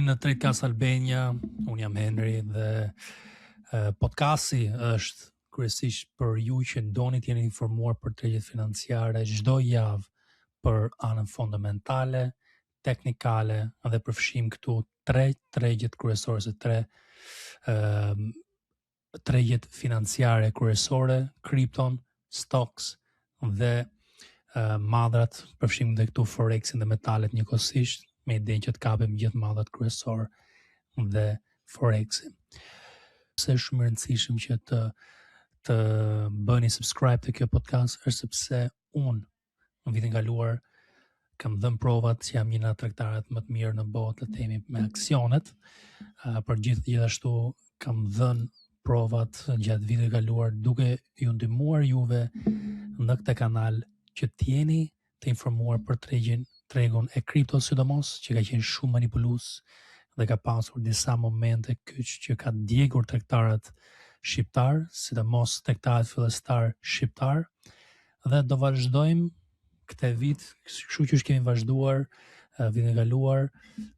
në Tradecast Albania, unë jam Henry dhe podcasti është kryesisht për ju që ndoni të jeni informuar për tregjet financiare çdo javë për anën fundamentale, teknikale dhe përfshim këtu tre tregjet kryesore se tre tregjet financiare kryesore, krypton, stocks dhe madhrat, përfshim dhe këtu forexin dhe metalet njëkohësisht, me idenë që të kapim gjithë madhat kryesor dhe forexin. Pse është shumë e rëndësishëm që të bëni subscribe të kjo podcast është sepse unë në vitin kaluar kam dhënë provat që jam një nga tregtarët më të mirë në botë, le të themi, me aksionet. Për gjithashtu kam dhënë provat gjatë vitit kaluar duke ju ndihmuar juve në këtë kanal që t'jeni të informuar për tregun e kripto, sidomos që ka qenë shumë manipulues dhe ka pasur disa momente kyç që ka djegur tregtarët shqiptar, sidomos tregtarët fillestar shqiptar, dhe do vazhdojmë këtë vit, kështu që kemi vazhduar vitin e kaluar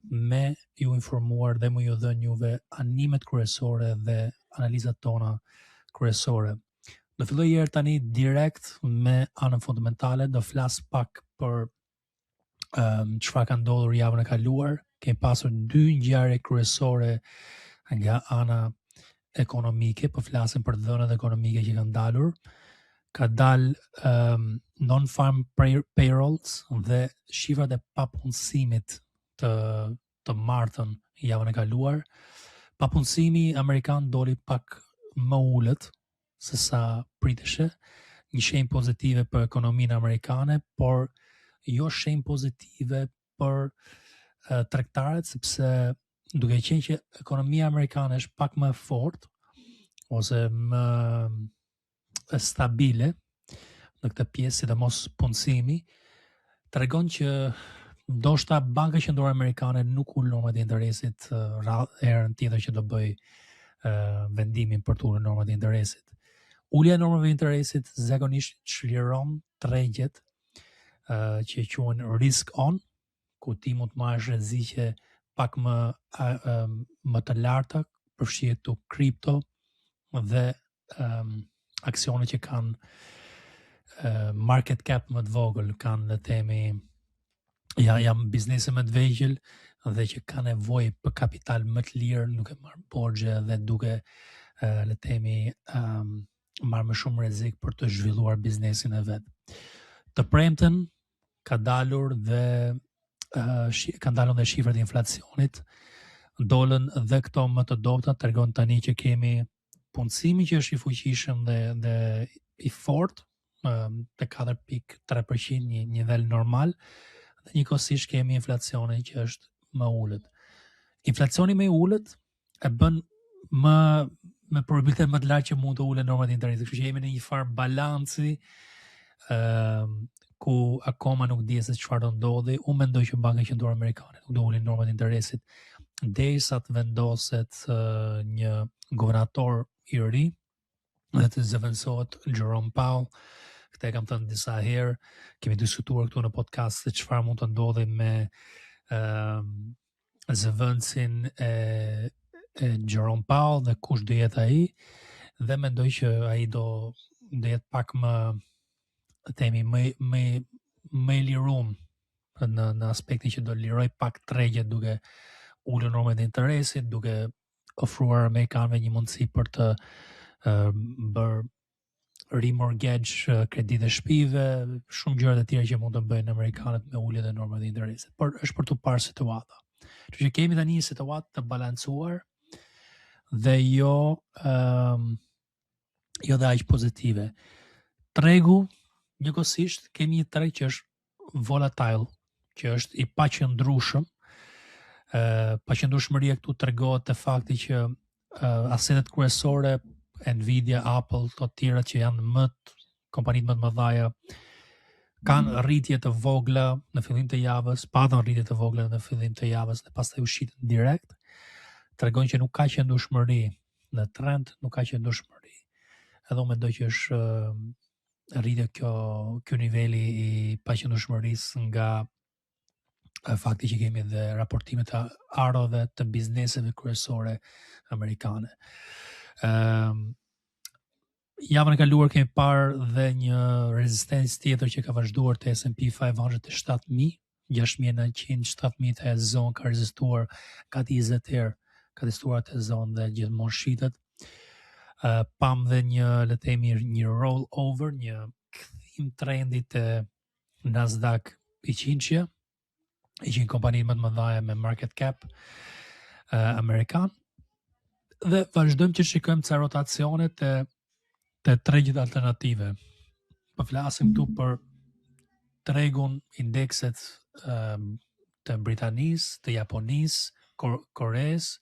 me ju informuar dhe me ju dhënë juve animet kryesore dhe analizat tona kryesore. Do filloj herë tani direkt me anën fundamentale, do flas pak për çfarë ka ndodhur javën e kaluar. Kemi pasur dy ngjarje kryesore nga ana ekonomike, po flasim për dhënat ekonomike që kanë dalur. Ka dalë non-farm payrolls dhe shifrat e papunësimit të martën javën e kaluar. Papunësimi amerikan doli pak më ulët se sa priteshe, një shenjë pozitive për ekonominë amerikane, por jo shenjë pozitive për tregtarët, sepse duke qenë që ekonomia amerikane është pak më fort ose më stabile në këtë pjesë, sidomos punësimi, tregon që ndoshta Banka Qendrore Amerikane nuk ul normat e interesit herën tjetër që do bëj vendimin për të ulur normat e interesit. Ulja e normave të interesit zakonisht çliron tregjet që quhen risk on, ku ti mund të marrësh rreziqe pak më të larta, përfshihet tu kripto dhe aksione që kanë market cap më të vogël, kanë, le të themi, janë biznese më të vegjël dhe që kanë nevojë për kapital më të lirë, duke marrë borxhe dhe duke, le të themi, marrë më shumë rrezik për të zhvilluar biznesin e vet. Të premten ka dalur dhe kanë dalur dhe shifrat e inflacionit, dolën dhe këto më të dobta, tregon tani që kemi punësimi që është i fuqishëm dhe i fort, te 4.3%, një nivel normal, dhe njëkohësisht kemi inflacionin që është më ulët. Inflacioni më i ulët e bën me probabilitet më të lartë që mund të ulet normat e interesit. Kështu që jemi në një farë balanci ku akoma nuk dihet se çfarë do ndodhi. Unë mendoj që Banka Qendrore Amerikane nuk do ulin normat e interesit derisa të vendoset një guvernator i ri dhe të zëvendësohet Jerome Powell. Këtë e kam thënë disa herë, kemi diskutuar këtu në podcast se çfarë mund të ndodhi me zëvendësin e Jerome Powell dhe kush do jetë ai, dhe mendoj që ai do jetë pak më, themi, më i lirum në aspektin që do liroj pak tregjet duke ulur normat e interesit, duke ofruar amerikanëve një mundësi për të bërë remortgage kreditë e shtëpive, shumë gjëra të tjera që mund të bëjnë amerikanët me uljen e normave të interesit. Por është për të parë situata. Kështu që kemi tani një situatë të balancuar dhe jo dhe aq pozitive. Tregu, njëkohësisht kemi një treg që është volatile, që është i paqëndrueshëm. Paqëndrueshmëria këtu tregohet te fakti që asetet kryesore, Nvidia, Apple, të tjerat që janë kompanitë më të mëdha, kanë rritje të vogla në fillim të javës, patën rritje të vogla në fillim të javës dhe pastaj u shitën direkt. Tregon që nuk ka qëndrueshmëri në trend, nuk ka qëndrueshmëri. Edhe unë mendoj që është rritje kjo niveli i paqëndrueshmërisë nga fakti që kemi dhe raportimet të arove të bizneseve kryesore amerikane. Javën e kaluar kemi parë dhe një rezistencë tjetër që ka vazhduar të S&P 500 të 7.000, 6.900, 7.000 të zonë ka rezistuar gati 20 herë, ka rezistuar të zonë dhe gjithmonë shitet. Pam dhe një, le të themi, një roll over, një kthim trendi të Nasdaq 100, 100 kompani më të mëdha me market cap amerikan, dhe vazhdojmë që shikojmë ca rotacione të tregjet alternative. Po flasim këtu për tregun, indekset të Britanisë, të Japonisë, Koreas,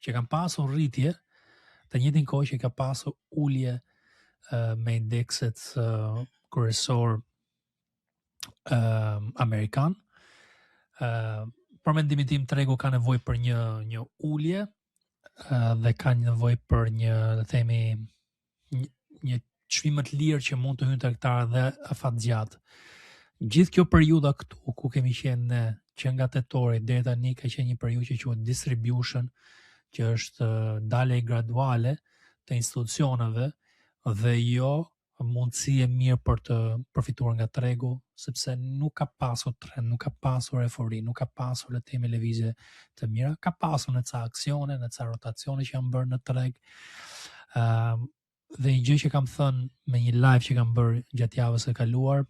që kanë pasur rritje, të njëjtin kohë që ka pasur ulje me indekset kryesor amerikan. Për mendimin tim tregu ka nevojë për një ulje dhe ka nevojë për një, le të themi, një çmim më të lirë që mund të hyjnë tregtarët dhe afatgjatë. Gjithë kjo periudha këtu ku kemi qenë ne, që nga tetori deri tani ka qenë një periudhë që quhet distribution, që është dalje graduale të institucioneve dhe jo mundësi e mirë për të përfituar nga tregu, sepse nuk ka pasur trend, nuk ka pasur eufori, nuk ka pasur, le të themi, lëvizje të mira, ka pasur në ca aksione, në ca rotacione që janë bërë në treg. Dhe një gjë që kam thënë me një live që kam bërë gjatë javës së kaluar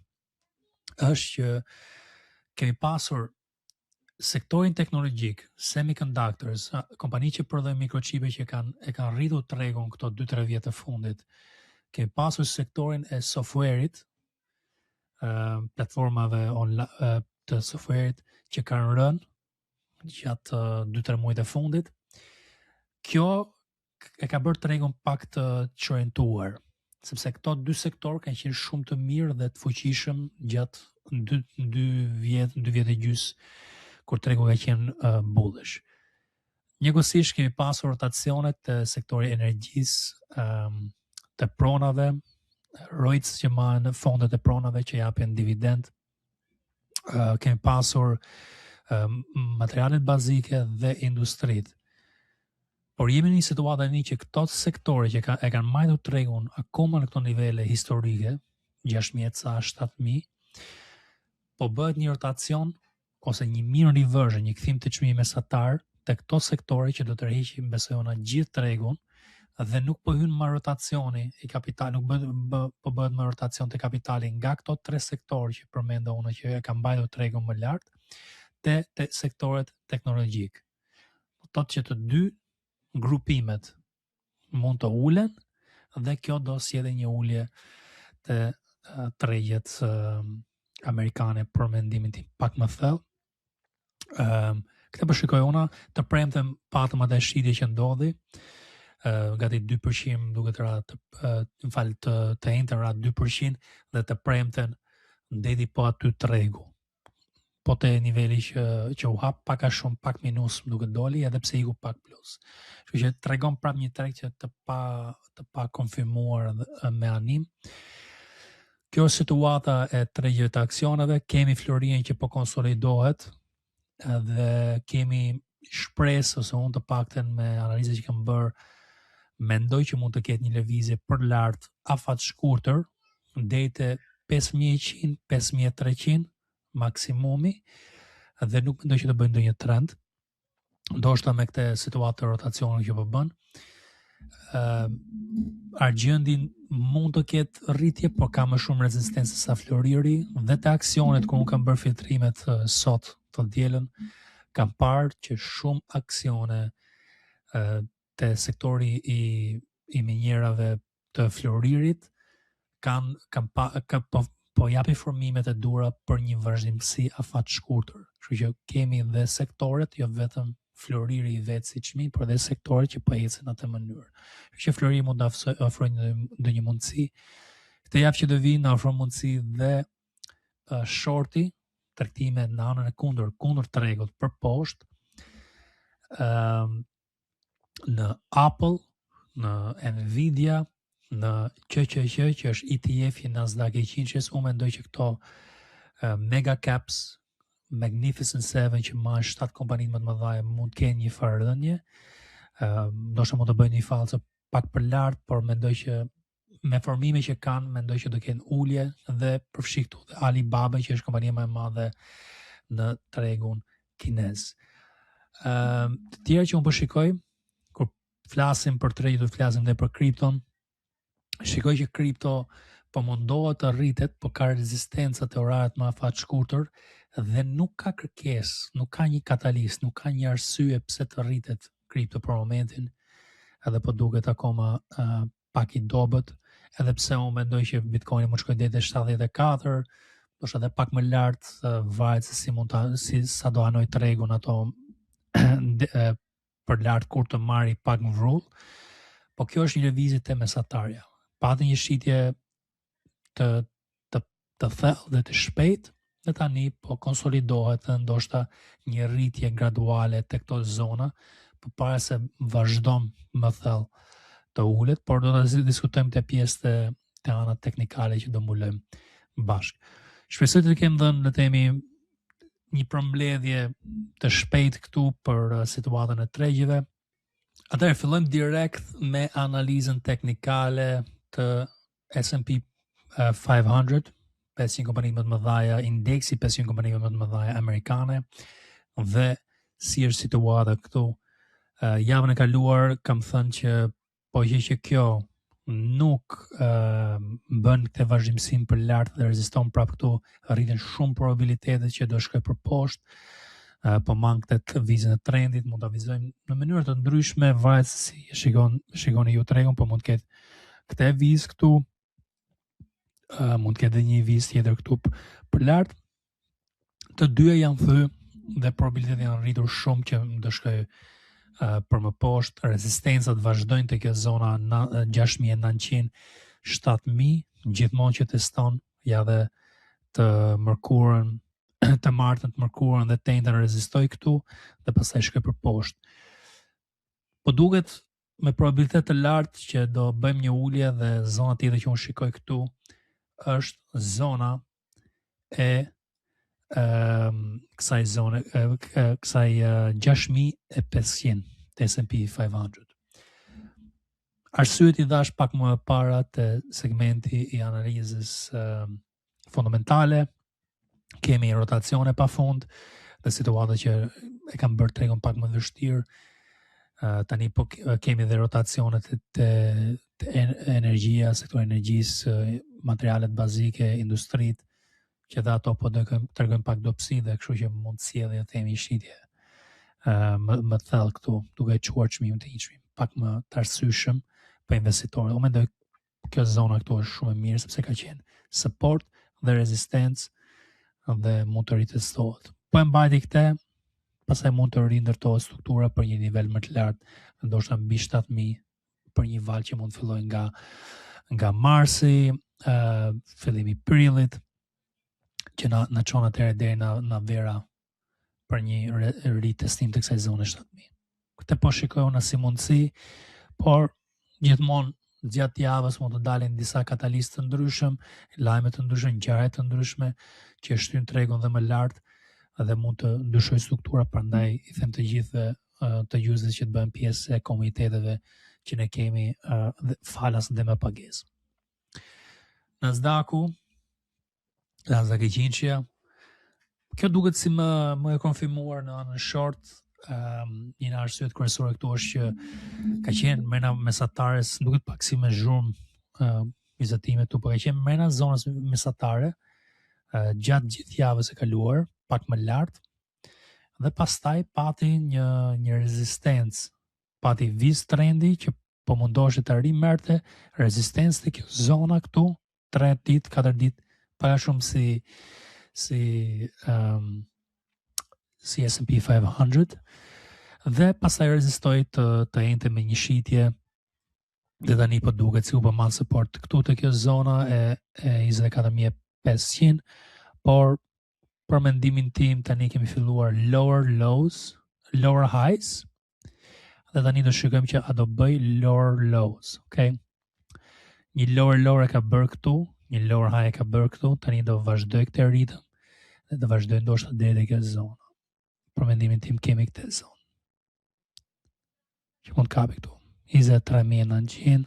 është që kemi pasur sektorin teknologjik, semiconductors, kompani që prodhojnë mikrochipe që e kanë rritur tregun këto 2-3 vjet të fundit. Kemi pasur sektorin e software-it, platformave të software-it që kanë rënë gjatë 2-3 muajt e fundit. Kjo e ka bërë tregun pak të çorientuar, sepse këto dy sektor kanë qenë shumë të mirë dhe të fuqishëm gjatë 2 vjet e gjys, kur tregu ka qenë bullish. Njëkohësisht kemi pasur rotacionet të sektori energjisë, të pronave, REITs që marrin fondet e pronave që japin dividend. Kemi pasur materialet bazike dhe industrit. Por jemi në një situatë tani që këto sektore që e kanë marrë tregun akoma në këto nivele historike, 6.000 sa 7.000, po bëhet një rotacion ose një mean reversion, një kthim të çmimit mesatar te këto sektore që do të rriqin besojona gjithë tregun dhe nuk po hyn më rotacioni i kapital, nuk po bëhet më rotacion të kapitali nga këto 3 sektorë që përmenda unë që e kanë mbajtur tregun më lart te sektoret teknologjik. Do thotë që të dy grupimet mund të ulen dhe kjo do sjellë një ulje të tregjet amerikane për mendimin tim pak më thellë. Këtë po shikoj una, të premten patëm atë shitje që ndodhi, gati 2% duket të enter ra 2% dhe të premten ndeti po aty tregu. Po te niveli që u hap pak a shumë, pak minus më duket doli, edhe pse iku pak plus. Kështu që tregon prap një treg që të pa konfirmuar me anim. Kjo situata e tregjet të aksioneve, kemi Florin që po konsolidohet dhe kemi shpresë, ose unë të pakten me analizat që kam bërë, mendoj që mund të ketë një lëvizje për lart afat shkurtër, deri te 5.100, 5.300 maksimumi, dhe nuk mendoj që të bëjnë ndonjë trend. Ndoshta me këtë situatë të rotacionit që po bën, argjendi mund të ketë rritje, por ka më shumë rezistencë sa Floriri, dhe te aksionet ku unë kam bërë filtrimet sot të dielën, kam parë që shumë aksione te sektori i minjerave të Floririt po japi formimet e dura për një vazhdimsi afat shkurtër. Kështu që kemi dhe sektoret, jo vetëm Floriri i vetë si çmim, por dhe sektoret që po ecën në atë mënyrë. Kështu që Floriri mund të ofrojë ndonjë mundësi. Këtë javë që do vi na ofron mundësi dhe shorti, tregtime në anën e kundër tregut për poshtë, në Apple, në Nvidia, në QQQ, që është ETF i Nasdaq 100, unë mendoj që këto mega caps Magnificent 7 që ma 7 kompanitë më të mëdha mund të kenë një farë rënje. Ndoshta mund të bëjnë një fallë pak për lart, por mendoj që me formime që kanë, mendoj që do kenë ulje dhe përfshi këtu dhe Alibaba që është kompania më e madhe në tregun kinez. Të tjerë që unë po shikoj, kur flasim për trade, do të flasim dhe për kripton, shikoj që kripto po mundohet të rritet, po ka rezistenca te oraret më afat shkurtër dhe nuk ka kërkesë, nuk ka një katalist, nuk ka një arsye pse të rritet kripto për momentin, edhe po duket akoma pak i dobët, edhe pse unë mendoj që Bitcoini mund shkojë deri te 74, është edhe pak më lart, varet se si mund ta sa do hanoj tregun ato për lart kur të marri pak më vrull. Po kjo është një lëvizje te mesatarja. Pati një shitje të thellë dhe të shpejtë, dhe tani po konsolidohet dhe ndoshta një rritje graduale te këto zona, përpara se vazhdon më thellë të ulet, por do të diskutojmë te pjesë të anët teknikale që do mbulojmë bashkë. Shpresoj të kemë dhënë le të themi një përmbledhje të shpejtë këtu për situatën e tregjeve. Atëherë fillojmë direkt me analizën teknikale të S&P 500, 500 kompani më të mëdha, indeksi 500 kompani më të mëdha amerikane, dhe si është situata këtu. Javën e kaluar kam thënë që po që kjo nuk bën këtë vazhdimësim për lart dhe reziston prapë këtu, rriten shumë probabilitetet që do shkoj për poshtë, po mangët të vizën e trendit, mund ta vizojmë në mënyrë të ndryshme, varet se si shikoni ju tregun, po mund të ketë këtë vizë këtu, mund të ketë një vizë tjetër këtu për lart. Të dyja janë thy dhe probabilitetet janë rritur shumë që do shkoj për më poshtë, rezistencat vazhdojnë të kjo zona 6.900, 7.000, gjithmonë që teston, ja dhe të mërkurën, të martën, të mërkurën dhe të njëjtën rezistoj këtu, dhe pastaj shkoj për poshtë. Po duket me probabilitet të lartë që do bëjmë një ulje dhe zona tjetër që unë shikoj këtu është zona e kësaj zone, kësaj 6.500 të S&P 500. Arsyet i dash pak më para të segmenti i analizës fundamentale, kemi rotacione pa fund dhe situata që e kam bërë tregun pak më vështirë. Tani po kemi dhe rotacionet të energjia, sektor energjisë, materialet bazike, industrit, që dhe ato po tregojnë pak dobësi dhe kështu që mund sjellje themi shitje më thellë këtu, duke çuar çmimin të një çmim pak më të arsyeshëm për investitorët. Unë mendoj kjo zona këtu është shumë e mirë sepse ka qenë support dhe rezistencë dhe mund të ritestohet. Po e mbajti këtë, pastaj mund të rindërtohet struktura për një nivel më të lartë, ndoshta mbi 7.000 për një val që mund të fillojë nga marsi, fillimi i prillit, që na çon atëherë deri në vera për një ritestim të kësaj zone 7.000. Këtë po shikoj unë si mundësi, por gjithmonë gjatë javës mund të dalin disa katalistë të ndryshëm, lajme të ndryshme, ngjarje të ndryshme që shtyn tregun dhe më lart dhe mund të ndryshojë struktura, prandaj i them të gjithëve të juësve që të bëhen pjesë e komuniteteve që ne kemi falas dhe me pagesë. Nasdaq i qinçja, kjo duket si më e konfirmuar në anën short. Një nga arsyet kryesore këtu është që ka qenë mrena mesatares, duket pak si me zhurmë vizatimet tu, po ka qenë mrena zonës mesatare gjatë gjithë javës e kaluar, pak më lart, dhe pastaj pati një rezistencë, pati viz trendi që po mundohej të rimerte rezistencë të kjo zona këtu 3 ditë, 4 ditë para shumë si S&P 500, dhe pastaj rezistoi të ente me një shitje dhe tani po duket si u bë mal support këtu te kjo zona e 24.500, por për mendimin tim tani kemi filluar lower lows, lower highs, dhe tani do shikojmë që a do bëj lower lows, okay? Një lower low e ka bërë këtu, një lower high e ka bërë këtu, tani do vazhdoj këtë ritëm dhe të vazhdojnë ndoshta deri te kjo zonë. Për mendimin tim kemi këtë zonë që mund kapi këtu 23.900.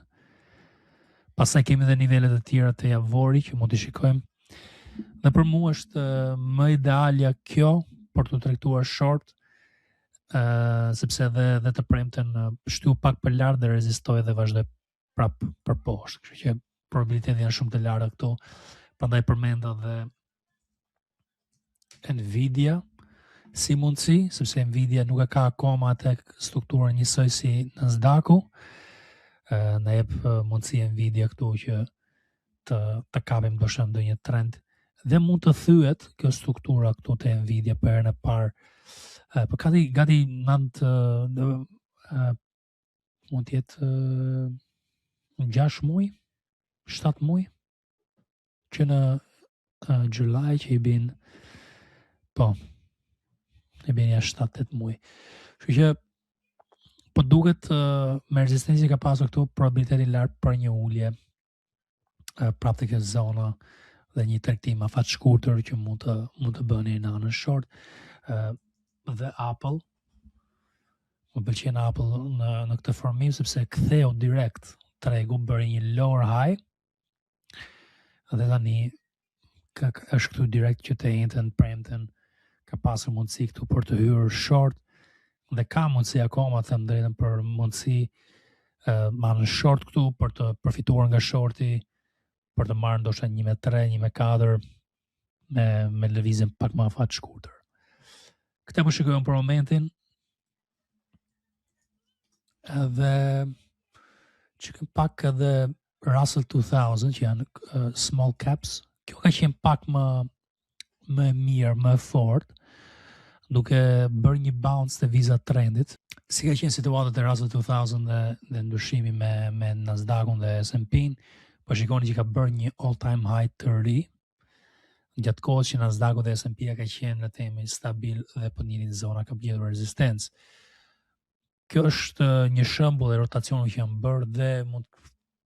Pastaj kemi edhe nivelet e tjera të javori që mund t'i shikojmë. Dhe për mua është më idealja kjo për të tregtuar short, sepse edhe të premten shtu pak për lart dhe rezistoi dhe vazhdoi prap për poshtë. Kështu që probabilitetet janë shumë të larta këtu. Prandaj përmenda dhe Nvidia si mundësi, sepse Nvidia nuk e ka akoma atë strukturën njësoj si Nasdaq-u. Na jep mundësi Nvidia këtu që të kapim ndoshta ndonjë trend dhe mund të thyet kjo struktura këtu te Nvidia për herën e parë. Për gati 9 mund të jetë 6 muaj, 7 muaj që në July që i bin i bin ja 7-8 muaj. Kështu që po duket me rezistencë ka pasur këtu probabiliteti lart për një ulje prapë te kjo zona dhe një tregtim afat shkurtër që mund të bëni në anën short. Dhe Apple, më pëlqen Apple në këtë formim sepse ktheu direkt tregu, bëri një lower high dhe tani është këtu direkt që të njëjtën premten ka pasur mundësi këtu për të hyrë short dhe ka mundësi akoma them drejtën për mundësi ma në short këtu për të përfituar nga shorti, për të marrë ndoshta 1.3, 1.4 me lëvizje pak më afat shkurtër. Këtë po shikojmë për momentin. Edhe çikëm pak edhe Russell 2000 që janë small caps. Kjo ka qenë pak më mirë, më fort, duke bërë një bounce të vizat trendit. Si ka qenë situatët e Russell 2000 dhe ndryshimi me Nasdaq-un dhe S&P-n, po shikoni që ka bërë një all-time high të ri, gjatë kohës që Nasdaq-u dhe S&P-a ka qenë në temi stabil dhe po njërin zona ka gjetur rezistencë. Kjo është një shembull e rotacionit që janë bërë dhe mund të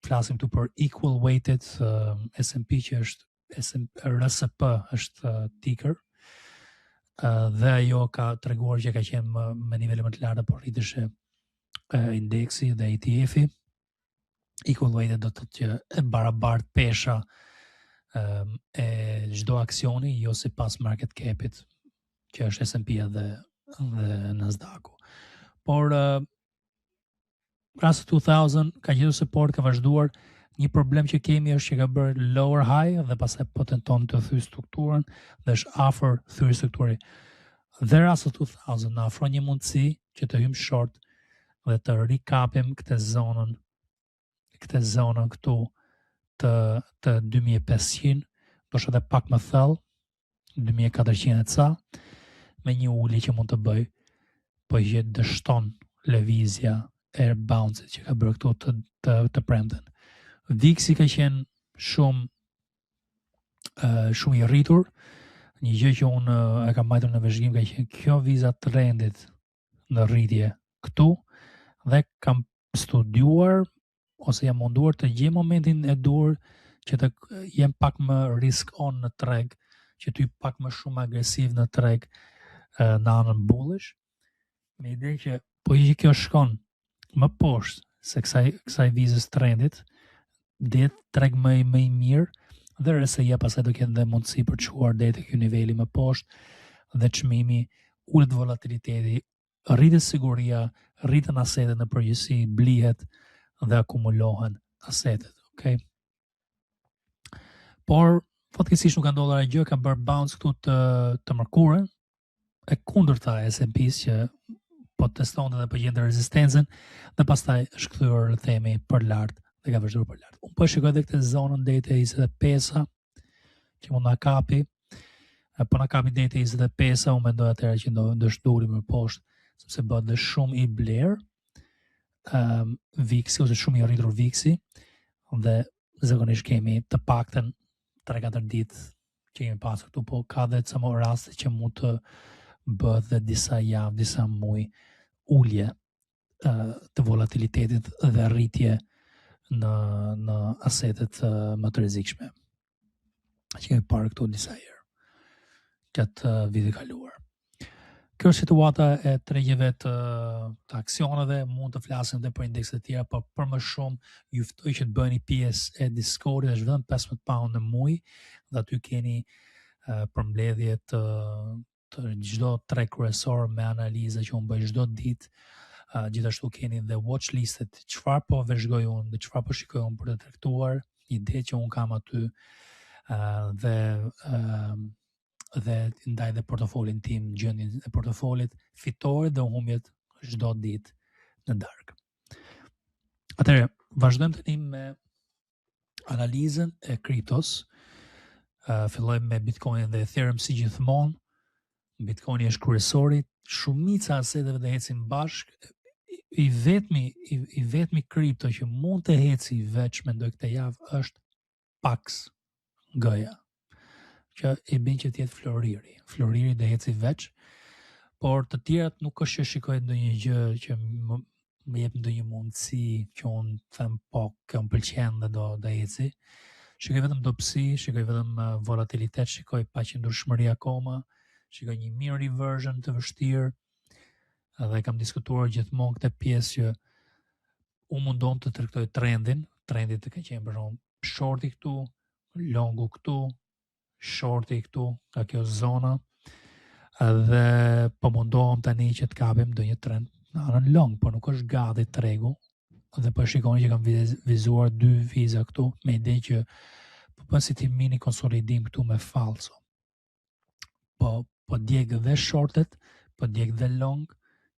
flasim këtu për equal weighted S&P që është RSP është ticker. Dhe ajo ka treguar që ka qenë me nivele më të larta por rriteshe indeksi dhe ETF-i. Equal weighted do të thotë që e barabart pesha e çdo aksioni, jo sipas market cap-it që është S&P-a dhe Nasdaq-u. Por Russell 2000 ka gjetur support, ka vazhduar. Një problem që kemi është që ka bërë lower high dhe pastaj po tenton të thyë strukturën dhe është afër thyrjes strukturës. Dhe Russell 2000 na ofron një mundësi që të hyjmë short dhe të rikapim këtë zonën këtu të 2500, ndoshta edhe pak më thellë, 2400 e ca, me një ulje që mund të bëj, po që dështon lëvizja e bounce që ka bërë këtu të premten. VIX-i ka qenë shumë i rritur. Një gjë që unë e kam mbajtur në vëzhgim ka qenë kjo viza trendit në rritje këtu dhe kam studiuar ose jam munduar të gjej momentin e dur që të jem pak më risk on në treg, që të pak më shumë agresiv në treg në anën bullish, me ide që po që kjo shkon më poshtë se kësaj vizës trendit, dhe treg më i mirë, dhe RSI-a pastaj do ketë dhe mundësi për të shkuar deri te ky niveli më poshtë dhe çmimi, ulet volatiliteti, rritet siguria, rriten asetet në përgjithësi, blihet dhe akumulohen asetet, okay? Por fatkeqësisht nuk ka ndodhur asgjë, ka bërë bounce këtu të mërkurën, e kundërta e S&P-s që po testonte dhe po gjente rezistencën dhe pastaj është kthyer le themi për lart dhe ka vazhduar për lart. Unë po shikoj edhe këtë zonën deri te 25-a që mund na kapi. Po na kapi deri te 25-a, unë mendoj atëherë që do shturim më poshtë, sepse bëhet dhe shumë i bler VIX-i ose shumë i rritur VIX-i dhe zakonisht kemi të paktën 3-4 ditë që kemi pasur këtu, po ka dhe ca më raste që mund të bëhet dhe disa javë, disa muaj ulje të volatilitetit dhe rritje në asetet më të rrezikshme që kemi parë këtu disa herë. gjatë vitit kaluar. Kjo është situata e tregjeve të aksioneve, mund të flasim dhe për indekset e tjera, por për më shumë ju ftoj që të bëni pjesë e Discordit, është vetëm 15 pound në muaj, dhe aty keni përmbledhje të çdo tre kryesor me analiza që unë bëj çdo ditë. Gjithashtu keni dhe watch listet, çfarë po vëzhgoj unë dhe çfarë po shikoj unë për të tregtuar, ide që unë kam aty dhe ndaj dhe portofolin tim, gjendjen e portofolit, fitoret dhe humbjet çdo ditë në darkë. Atëherë, vazhdojmë tani me analizën e kriptos. Fillojmë me Bitcoin dhe Ethereum si gjithmonë. Bitcoini është kryesori, shumica aseteve dhe ecin bashkë. I vetmi kripto që mund të heci veç mendoj këtë javë është Pax Gëja, që i bën që të jetë Floriri. Floriri dhe heci veç, por të tjerat nuk është që shikoj ndonjë gjë që më jep ndonjë mundësi që unë them po, kjo më pëlqen dhe do heci. Shikoj vetëm dobësi, shikoj vetëm volatilitet, shikoj paqëndrueshmëri akoma, shikoj një mean reversion të vështirë, dhe kam diskutuar gjithmonë këtë pjesë që unë mundon të tregtoj trendit të ka qenë për shembull shorti këtu, longu këtu, shorti këtu, nga kjo zona, dhe po mundohem tani që të kapim ndonjë trend në anën long, por nuk është gati tregu, dhe po shikoni që kam vizuar dy viza këtu, me ide që po bën si ti mini konsolidim këtu me falso. Po djeg dhe shortet, po djeg dhe long,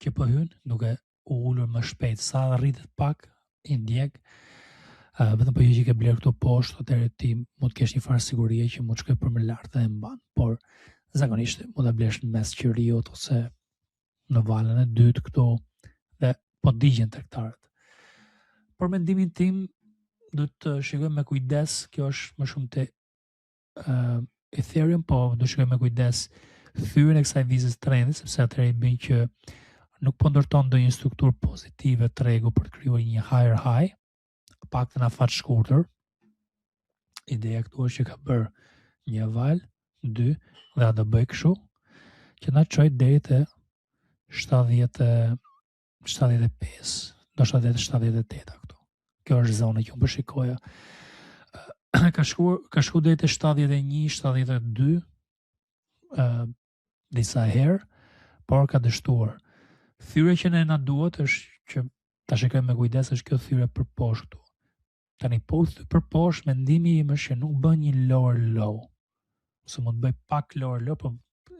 që po hyn, duke u ulur më shpejt, sa rritet pak, i ndjek, vetëm po ju që ke bler këtu poshtë, atëherë ti mund të kesh një farë sigurie që mund të shkoj për më lart dhe e mban, por zakonisht mund ta blesh në mes qiriut ose në valën e dytë këtu, dhe po digjen tregtarët. Por mendimin tim, do të shikojmë me kujdes, kjo është më shumë te Ethereum, po do shikojmë me kujdes thyrën e kësaj vizës trendit, sepse atëherë i bën që nuk po ndërton ndonjë strukturë pozitive tregu për të krijuar një higher high, pak të na fat shkurtër. Ideja këtu është që ka bërë një val, 2, dhe a do bëj kështu, që na çoj deri te 75, do 78 këtu. Kjo është zona që unë po shikoja. Ka shku deri te 71, 72 disa herë, por ka dështuar. Thyre që ne na duhet është që ta shikojmë me kujdes, është kjo thyre për poshtë këtu. Tani po për poshtë, mendimi im është që nuk bën një lower low. Ose mund të bëj pak lower low, po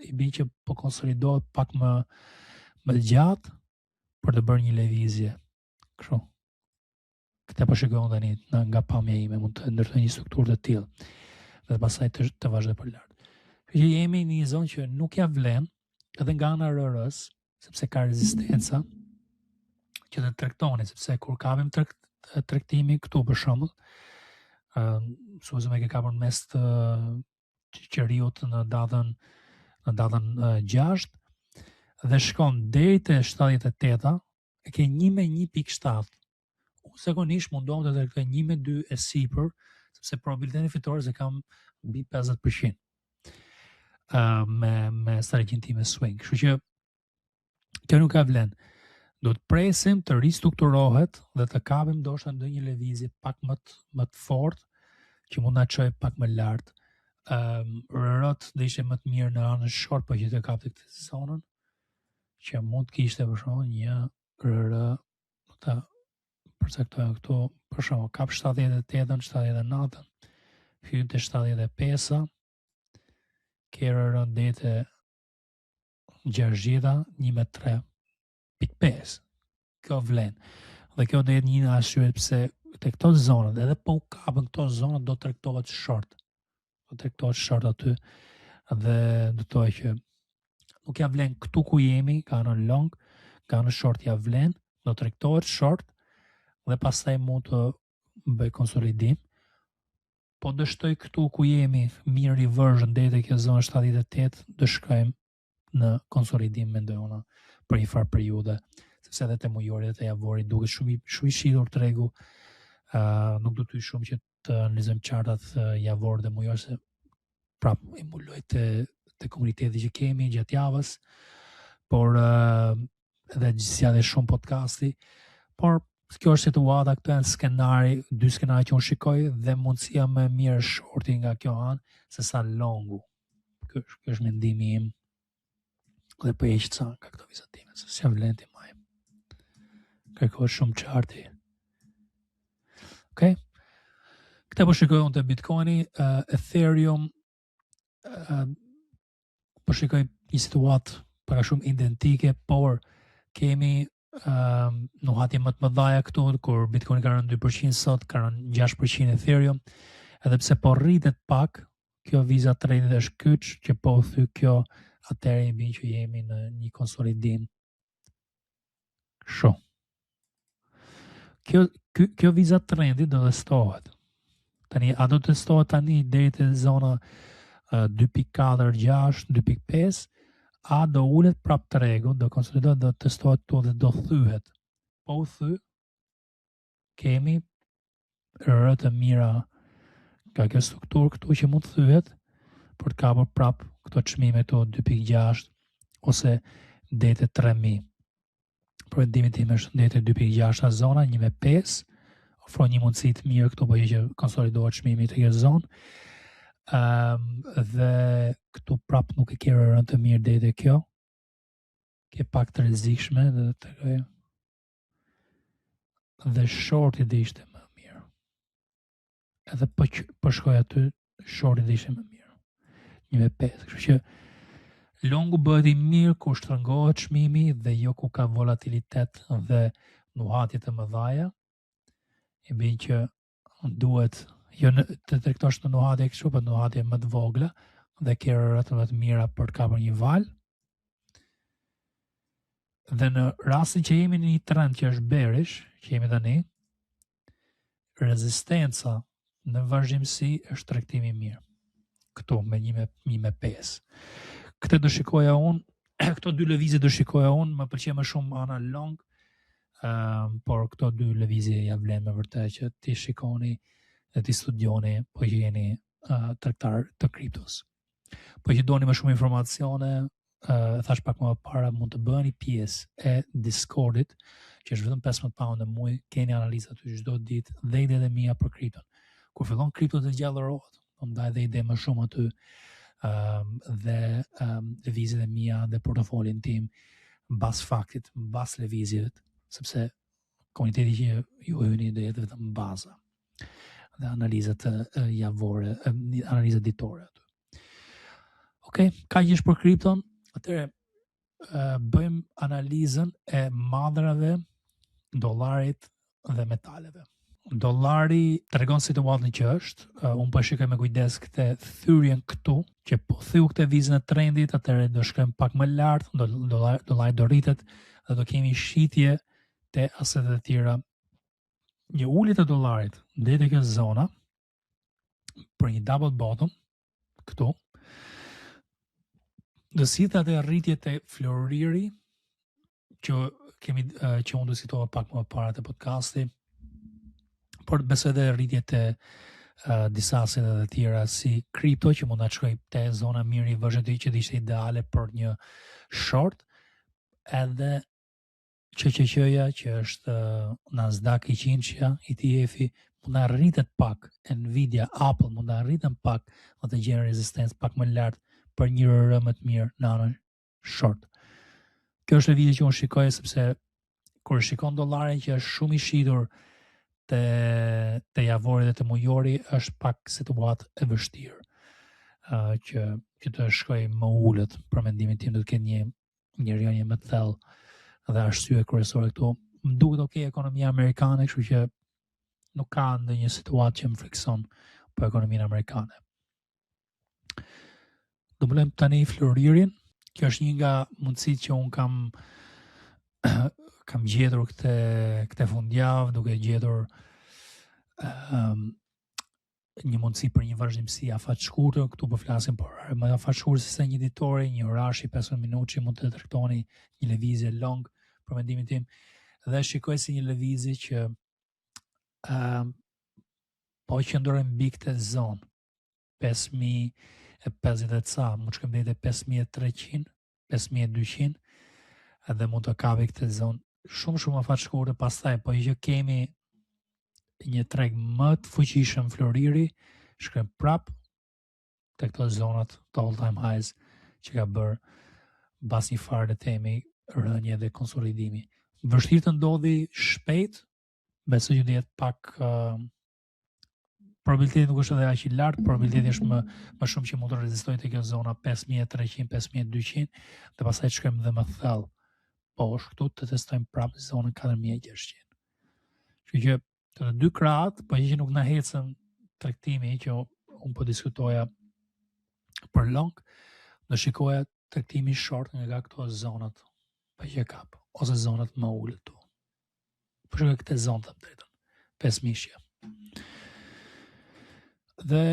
i bën që po konsolidohet pak më gjatë për të bërë një lëvizje. Kështu. Këtë po shikoj tani nga pamja ime, mund të ndërtoj një strukturë të tillë dhe pastaj të vazhdoj për lart. Që jemi në një zonë që nuk ja vlen, edhe nga ana RRS, sepse ka rezistenca që të tregtoni, sepse kur kapim tregtimi këtu për shembull, supozojmë që kapur mes të qeriut në datën 6 dhe shkon deri te 78, e ke 1 me 1.7. Unë zakonisht mundohem të tregtoj 1 me 2 e sipër, sepse probabiliteti fitore se kam mbi 50%. Me strategjinë time swing. Kështu që kjo nuk ka vlen. Do të presim të ristrukturohet dhe të kapim ndoshta ndonjë lëvizje pak më të fortë që mund na çojë pak më lart. RR-t do ishte më të mirë në anën short, po që të kapte këtë zonën që mund të kishte për shembull një RR, do ta përcaktojmë këtu, për shembull kap 78-ën, 79-ën, hyn te 75-a, kerër deri te 60-a, 1 me 3.5. Kjo vlen. Dhe kjo do jetë një arsye pse te këto zonat, edhe po u kapën këto zonat, do tregtohet short. Do tregtohet short aty dhe do të thotë që nuk ja vlen këtu ku jemi, ka në long, ka në short ja vlen, do tregtohet short dhe pastaj mund të bëj konsolidim. Po dështoj këtu ku jemi, mirë reversion deri te kjo zonë 78, do shkojmë në konsolidim, mendoj unë, për një farë periudhe, sepse edhe te mujori dhe te javori duket shumë i shitur tregu. Nuk do të hyj shumë që të analizojmë chartat javor dhe mujor, se prap i mbuloj te të komuniteti që kemi gjatë javës, por edhe zgjidhja shumë podcasti, por kjo është situata, këto janë skenari, 2 skenari që unë shikoj dhe mundësia më mirë shorti nga kjo anë se sa longu. Kjo është mendimi im dhe për eqë ca nga këto vizatime, se s'jam vlenti maj. Kërkohet shumë qarti. Okay? Këte po shikoj unë të Bitcoini, Ethereum, po shikoj një situatë para shumë identike, por kemi nuhatje më të mëdhaja këtu, kur Bitcoin ka rënë 2% sot, ka rënë 6% Ethereum, edhe pse po rritet pak, kjo viza trendit është kyç, që po thy kjo, atëherë i bin që jemi në një konsolidim. Shumë. Kjo viza trendit do testohet. Tani, a do testohet tani deri te zona 2.4-6, 2.5, a do ulet prap tregu, do konsolidohet, do testohet këtu dhe do thyhet. Po u thy, kemi rërë të mira ka kjo strukturë këtu që mund të thyhet, për të kapur prap këto çmime këto 2.6 ose dete 3.000. Përvendimi tim është dete 2.6 zona, 1.5, ofron një mundësi të mirë këtu po që konsolidohet çmimi të kjo zonë. Dhe këtu prap nuk e ke rënë të mirë dete kjo. Ke pak të rrezikshme dhe të tregoj. Dhe shorti dhe ishte më mirë. Edhe po shkoj aty, shorti dhe ishte më mirë. 1.5, kështu që longu bëhet i mirë ku shtrëngohet çmimi dhe jo ku ka volatilitet dhe nuhatje të mëdhaja. E bin që duhet jo të tregtosh në nuhatje kështu, por nuhatje më të vogla dhe ke rreth më të mira për të kapur një val. Dhe në rastin që jemi në një trend që është bearish, që jemi tani, rezistenca në vazhdimsi është tregtimi i mirë. Këtu me 1.5. Këtë do shikoja unë, këto dy lëvizje do shikoja unë, më pëlqen më shumë ana long, por këto dy lëvizje ja vlen me vërtet që ti shikoni dhe ti studioni, po që jeni tregtar të kriptos. Po që doni më shumë informacione, thash pak më para, mund të bëni pjesë e Discordit, që është vetëm 15 pound në muaj, keni analizat të çdo ditë dhe idetë e mia për kripton. Kur fillon kripto të gjallërohet, ndaj dhe ide më shumë aty, dhe lëvizjet e mia dhe portofolin tim mbas faktit, mbas lëvizjeve, sepse komuniteti që ju hyni do jetë vetëm baza dhe analizat javore, analizat ditore aty. Okej, ka që është për kripton, atëre bëjmë analizën e madrave, dollarit dhe metaleve. Dollari tregon situatën që është, unë po shikoj me kujdes këtë thyrjen këtu, që po thyu këtë vizën e trendit, atëherë do shkojmë pak më lart, dollari do rritet dhe do kemi shitje te asetet e tjera. Një ulje të dollarit deri te kjo zona për një double bottom këtu, do sillte atë rritje te floriri që kemi që unë do situova pak më parë të podcasti, por besoj edhe rritje të disa asetet e tjera si kripto që mund ta shkoj te zona mirë i vazhdimit që ishte ideale për një short, edhe QQQ-ja që është Nasdaq 100-ja, ETF-i mund ta rritet pak, Nvidia, Apple mund ta rriten pak dhe të gjejnë rezistencë pak më lart për një RR më të mirë në anën short. Kjo është lëvizje që unë shikoj sepse kur shikon dollarin që është shumë i shitur te javori dhe te mujori, është pak situatë e vështirë. Që të shkoj më ulët, për mendimin tim do të ketë një rënje më të thellë dhe arsye kryesore këtu. Më duket okay ekonomia amerikane, kështu që nuk ka ndonjë situatë që më frikson për ekonominë amerikane. Do bëjmë tani floririn. Kjo është një nga mundësitë që un kam gjetur këtë fundjavë, duke gjetur një mundësi për një vazhdimsi afatshkurtër. Këtu po flasim për më afatshkurtër se një ditori, një orashi 15 minutë që mund të trektoni një lëvizje long për mendimin tim, dhe shikoj si një lëvizje që po qëndrojmë mbi këtë zonë 5.000 50 ca, mund shkojmë deri te 5300, 5200 edhe mund të kapi këtë zonë shumë afat shkurtë pastaj, po që kemi një treg më të fuqishëm floriri, shkojmë prap te këto zonat të all time highs që ka bërë bas një farë të temi rënje dhe konsolidimi. Vështirë të ndodhi shpejt, besoj që jetë pak probabiliteti nuk është edhe aq i lartë, probabiliteti është më shumë që mund të rezistojë te kjo zona 5300, 5200 dhe pastaj të shkojmë dhe më thellë. Po është këtu të testojmë prapë zonën 4600. Kështu që të dy krahat, po që nuk na hecën tregtimi që unë po diskutoja për long, do shikoja tregtimi short nga këto zonat pa që kap, ose zonat më ulët tu. Po shikoj këtë zonë të drejtën, 5000. Dhe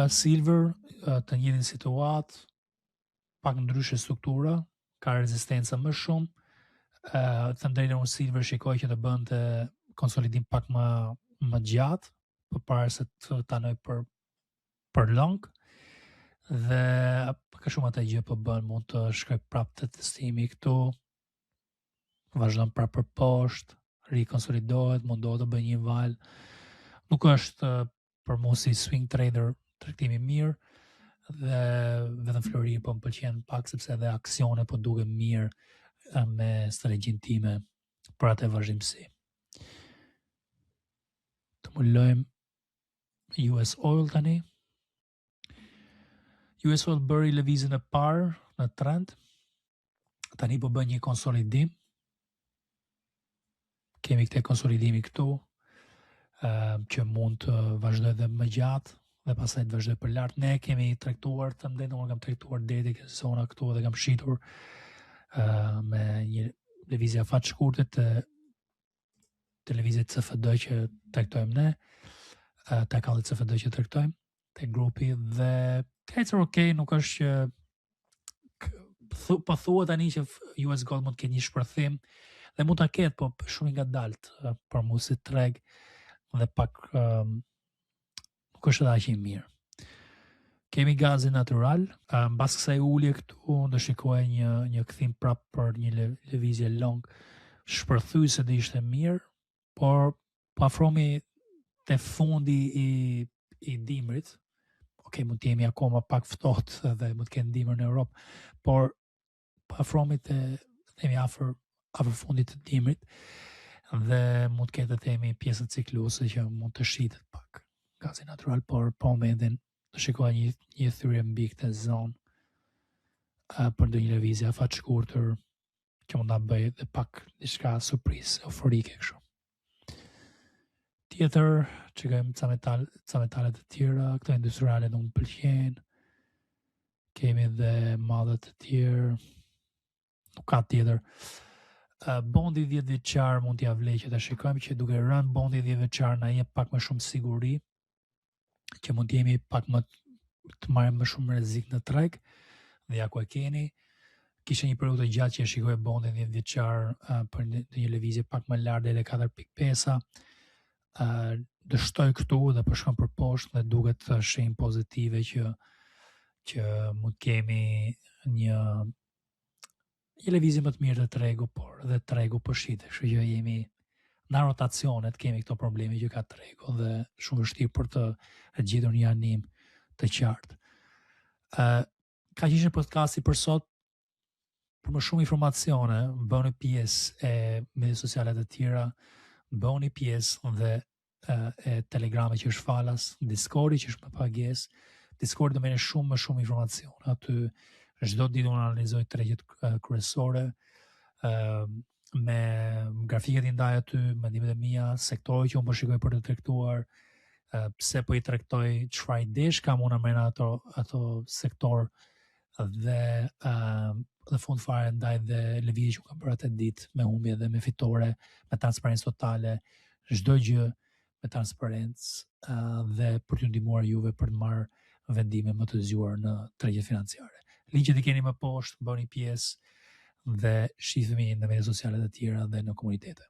silver të njëjtin situatë, pak ndryshe struktura, ka rezistencë më shumë. Të drejtën unë silver shikoj që të bënte konsolidim pak më gjatë, përpara se të tanoj për long. Dhe ka shumë atë gjë po bën, mund të shkoj prapë të testimi këtu, vazhdon prapë për poshtë, rikonsolidohet, mundohet të bëj një val. Nuk është për mua si swing trader tregtimi mirë, dhe vetëm floriri po më pëlqen pak sepse edhe aksione po duken mirë me strategjinë time për atë vazhdimsi. Të mulojmë US Oil tani. US Oil bëri lëvizjen e parë në trend, tani po bën një konsolidim. Kemi këtë konsolidimi këtu, që mund të vazhdoj dhe më gjatë dhe pastaj të vazhdoj për lart. Ne kemi tregtuar, të ndërtuar, unë kam tregtuar deri tek zona këtu dhe kam shitur me një lëvizje afat shkurtë të lëvizjes CFD që tregtojmë ne, të akallit CFD që tregtojmë, te grupi dhe ka ecur okay, nuk është që po thuhet tani që US Gold mund të ketë një shpërthim dhe mund ta ketë, po shumë i ngadalt për mua si treg dhe pak nuk është edhe aq i mirë. Kemi gazin natural, mbas kësaj ulje këtu do shikoj një kthim prap për një lëvizje long shpërthyese dhe ishte mirë, por po afrohemi te fundi i dimrit. Okej, mund të jemi akoma pak ftohtë dhe mund të kenë dimër në Europë, por po afrohemi jemi afër fundit të dimrit dhe mund të ketë themi pjesën cikluese që mund të shitet pak gazi natural, por po momentin do shikoj një thyrje mbi këtë zonë për ndonjë lëvizje afat shkurtër që mund ta bëj dhe pak diçka surprizë, euforike kështu. Tjetër, çikojmë ca metale të tjera, këto industriale nuk më pëlqejnë. Kemi dhe madhe të tjerë, nuk ka tjetër. Bondi 10 vjeçar mund t'ia vlej që ta shikojmë që duke rënë bondi 10 vjeçar na jep pak më shumë siguri, që mund t'jemi pak më të marrim më shumë rrezik në treg, dhe ja ku e keni. Kisha një periudhë gjatë që e shikoj bondin 10 vjeçar për një lëvizje pak më lart deri 4.5-a. Dështoj këtu dhe po shkon për poshtë dhe duket shenjë pozitive që mund kemi një lëvizje më të mirë të tregu, por dhe tregu po shitet, kështu që jemi në rotacionet, kemi këto probleme që ka tregu dhe shumë vështirë për të gjetur një anim të qartë. Ka qenë podcasti për sot. Për më shumë informacione, bëni pjesë e media sociale të tjera, bëni pjesë dhe e Telegrami që është falas, Discordi që është me pagesë. Discordi do merr shumë më shumë informacione. Aty çdo ditë unë analizoj tregjet kryesore, me grafiket i ndaj aty, mendimet e mia, sektorët që unë po shikoj për të tregtuar, pse po i tregtoj, çfarë idesh kam unë me ato sektor dhe fund fare ndaj dhe lëvizje që kam bërë atë ditë me humbje dhe me fitore, me transparencë totale, çdo gjë me transparencë dhe për t'ju ndihmuar juve për të marrë vendime më të zgjuar në tregjet financiare. Ligjet i keni më poshtë, bëni pjesë dhe shihemi në media sociale të tjera dhe në komunitete.